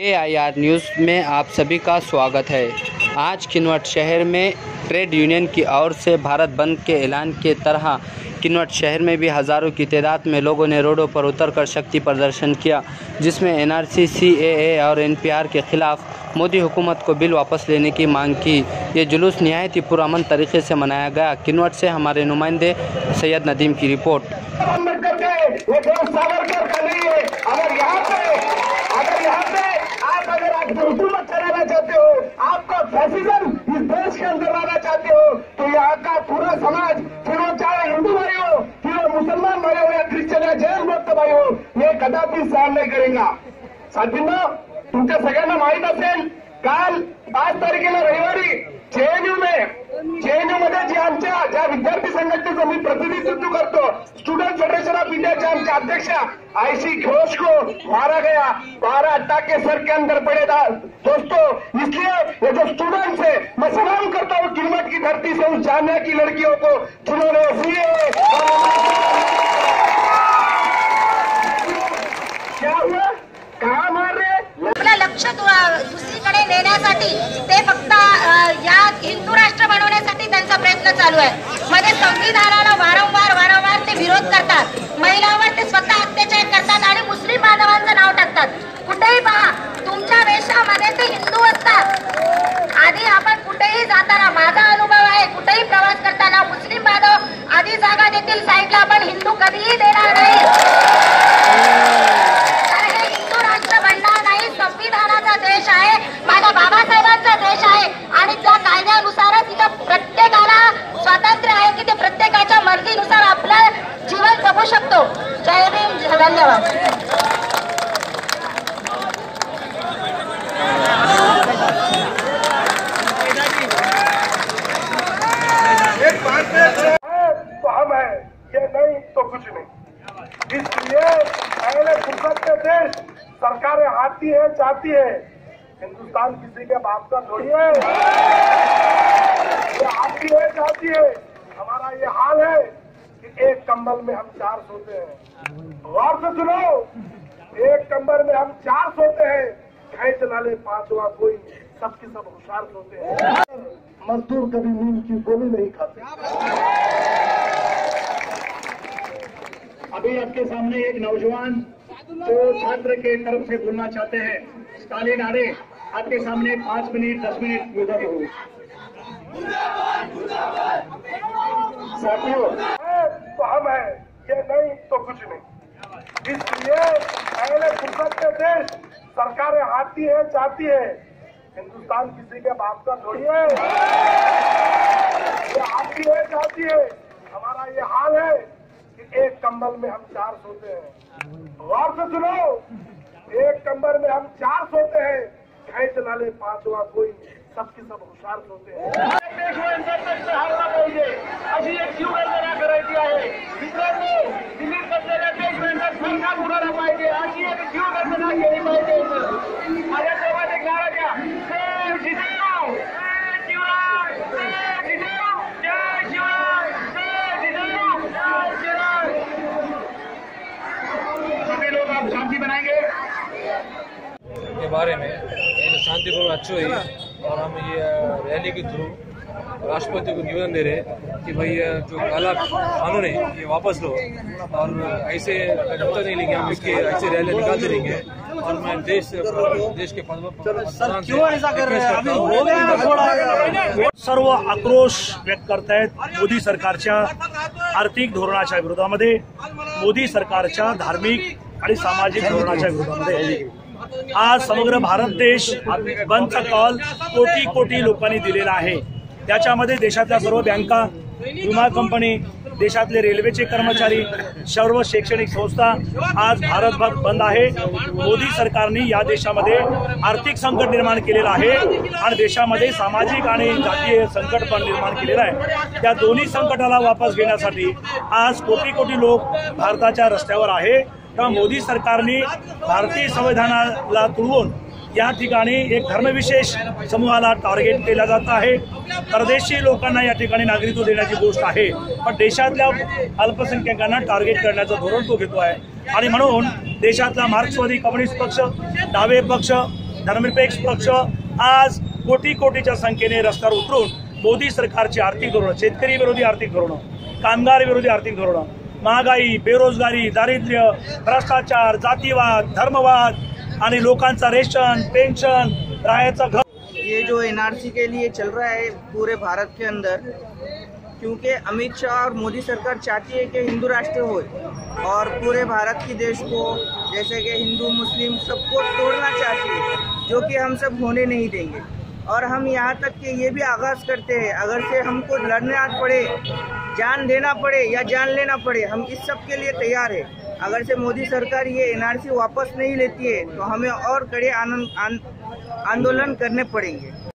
AIR news में आप सभी का स्वागत है। आज किन्नौर शहर में ट्रेड यूनियन की ओर से भारत बंद के ऐलान के तरह किन्नौर शहर में भी हज़ारों की तादाद में लोगों ने रोडों पर उतरकर शक्ति प्रदर्शन किया, जिसमें NRC, CAA और NPR के खिलाफ मोदी हुकूमत को बिल वापस लेने की मांग की। ये जुलूस निहायत ही पुरअमन तरीके से मनाया गया। किन्नौर से हमारे नुमाइंदे सैयद नदीम की रिपोर्ट। हुकूमत चलाना चाहते हो, आपका फैसिज्म इस देश के अंदर लाना चाहते हो, तो यहाँ का पूरा समाज, फिर वो चाहे हिंदू भाई हो, फिर वो मुसलमान भाई हो या ख्रिश्चन या जैन भक्त भाई हो, ये कदापि सहन नहीं करेगा। साथींनो, तुमच्या सगळ्यांना माहित असेल, काल 5 तारखेला रविवारी JNU मध्ये ज्या विद्यार्थी संघटनेचं मी प्रतिनिधित्व करतो, स्टूडेंट फेडरेशन ऑफ इंडियाच्या आमच्या अध्यक्ष आयशी घोष को मारा गया। 12 अट्टाके सर के अंदर पड़े दोस्तों। इसलिए ये जो स्टूडेंट्स है, मैं सलाम करता हूँ किन्नौर की धरती से उस जामिया की लड़कियों को जिन्होंने क्या हुआ, कहाँ मार रहे, आपलं लक्ष दुसरीकडे नेण्यासाठी ते फक्त या हिंदू राष्ट्र बनवण्यासाठी त्यांचा प्रयत्न चालू आहे। मध्ये संविधानाला वारंवार ते विरोध करतात, महिलांवर ते स्वतः अत्याचार करतात आणि मुस्लिम बांधवांचं नाव टाकतात। कुठेही पहा, तुमच्या वेशामध्ये ते हिंदू असतात। आधी आपण कुठेही जाताना, माझा अनुभव आहे, कुठेही प्रवास करताना मुस्लिम बांधव आधी जागा देतील साईडला, पण हिंदू कधीही देणार नाही। संविधानाचा देश आहे, माझ्या बाबासाहेबांचा देश आहे आणि त्या कायद्यानुसारच इथं प्रत्येकाला स्वातंत्र्य आहे की ते प्रत्येकाच्या मर्जीनुसार आपलं जीवन जगू शकतो। जय भीम, धन्यवाद। एक बात तो हम है, ये नहीं तो कुछ नहीं। इसलिए पहले फुर्सत के देश सरकारें आती है जाती है, हिंदुस्तान किसी के बाप का थोड़ी है। ये आती है जाती है। हमारा ये हाल है कि एक कंबल में हम 4 सोते हैं। गौर से सुनो, एक कंबल में हम 4 सोते हैं, खैच नाले 5वां कोई, सबके सब होशियार सोते हैं। मजदूर कभी नींद की गोली नहीं खाते। अभी आपके सामने एक नौजवान जो छात्र के तरफ से बोलना चाहते हैं, ताली नारे आपके सामने 5 मिनट 10 मिनट मुद्दा हो। साथियों, तो हम है, ये नहीं तो कुछ नहीं। इसलिए पहले फुर्सत के देश सरकारें आती है जाती है, हिंदुस्तान किसी के बाप का थोड़ी है। ये आती है जाती है। हमारा ये हाल है कि एक कंबल में हम 4 सोते हैं। गौर से सुनो, एक कंबल में हम 4 सोते हैं, खैच नाले 5वां कोई, सबके सब होशियार सोते हैं। हारला पाहिजे अशी एक शिवगर्जना करायची आहे। मित्रांनो, दिल्लीत बसलेल्या देशबांधवांना संघात उडाला पाहिजे अशी एक शिवगर्जना केली पाहिजे। माझ्यासोबत एक नारा द्या, जय जिजाऊ, जय शिवराय, जय जिजाऊ, जय शिवराय, जय जिजाऊ, जय शिवराय। सभी लोग आप शांति बनाएंगे के बारे में, ये शांतिपूर्ण अच्छी हुई और हम ये रैली के थ्रू राष्ट्रपति को निवेदन दे रहे कि भाई जो काला कानून है ये वापस लो, और ऐसे जब तक नहीं लेंगे हम इसके ऐसे रैली निकालते रहेंगे। और मैं देश के क्यों ऐसा कर रहे हैं, सर्व आक्रोश व्यक्त करतायत मोदी सरकारच्या आर्थिक धोरणाच्या विरोधामध्ये, मोदी सरकारच्या धार्मिक आणि सामाजिक धोरणाच्या विरोधामध्ये। आज समग्र भारत देश बंदचा कॉल कोटी लोकांनी दिलेला आहे। त्याच्यामध्ये देशातल्या सर्व बँका, विमा कंपनी, देशातले रेल्वेचे कर्मचारी, सर्व शैक्षणिक संस्था आज भारतभर बंद आहे। मोदी सरकारने या देशामध्ये आर्थिक संकट निर्माण केलेलं आहे आणि देशामध्ये सामाजिक आणि जातीय संकट पण निर्माण केलेलं आहे। त्या दोन्ही संकटाला वापस घेण्यासाठी आज कोटी लोक भारताच्या रस्त्यावर आहे। तर मोदी सरकारने भारतीय संविधानाला तुडवून या ठिकाणी एक धर्मविशेष समूहाला टार्गेट केला जात आहे। परदेशी लोकांना या ठिकाणी नागरिकत्व देण्याची गोष्ट आहे, पण देशातल्या अल्पसंख्याकांना टार्गेट करण्याचं धोरण तो घेतो आहे। आणि म्हणून देशातला मार्क्सवादी कम्युनिस्ट पक्ष, डावे पक्ष, धर्मनिरपेक्ष पक्ष आज कोटी कोटीच्या संख्येने रस्त्यावर उतरून मोदी सरकारची आर्थिक धोरणं, शेतकरी विरोधी आर्थिक धोरणं, कामगार विरोधी आर्थिक धोरणं, महागाई, बेरोजगारी, दारिद्र्य, भ्रष्टाचार, जातीवाद, धर्मवाद आणि लोकांचा रेशन, पेन्शन, राहायचं घर, ये जो एनआरसी के लिए चल रहा है पूरे भारत के अंदर, क्योंकि अमित शाह और मोदी सरकार चाहती है कि हिंदू राष्ट्र हो और पूरे भारत की देश को जैसे कि हिंदू मुस्लिम सबको तोड़ना चाहती है, जो कि हम सब होने नहीं देंगे। और हम यहाँ तक कि ये भी आगाज़ करते हैं, अगर से हमको लड़ना पड़े, जान देना पड़े या जान लेना पड़े, हम इस सब के लिए तैयार है। अगर से मोदी सरकार ये एनआरसी वापस नहीं लेती है तो हमें और कड़े आंदोलन करने पड़ेंगे।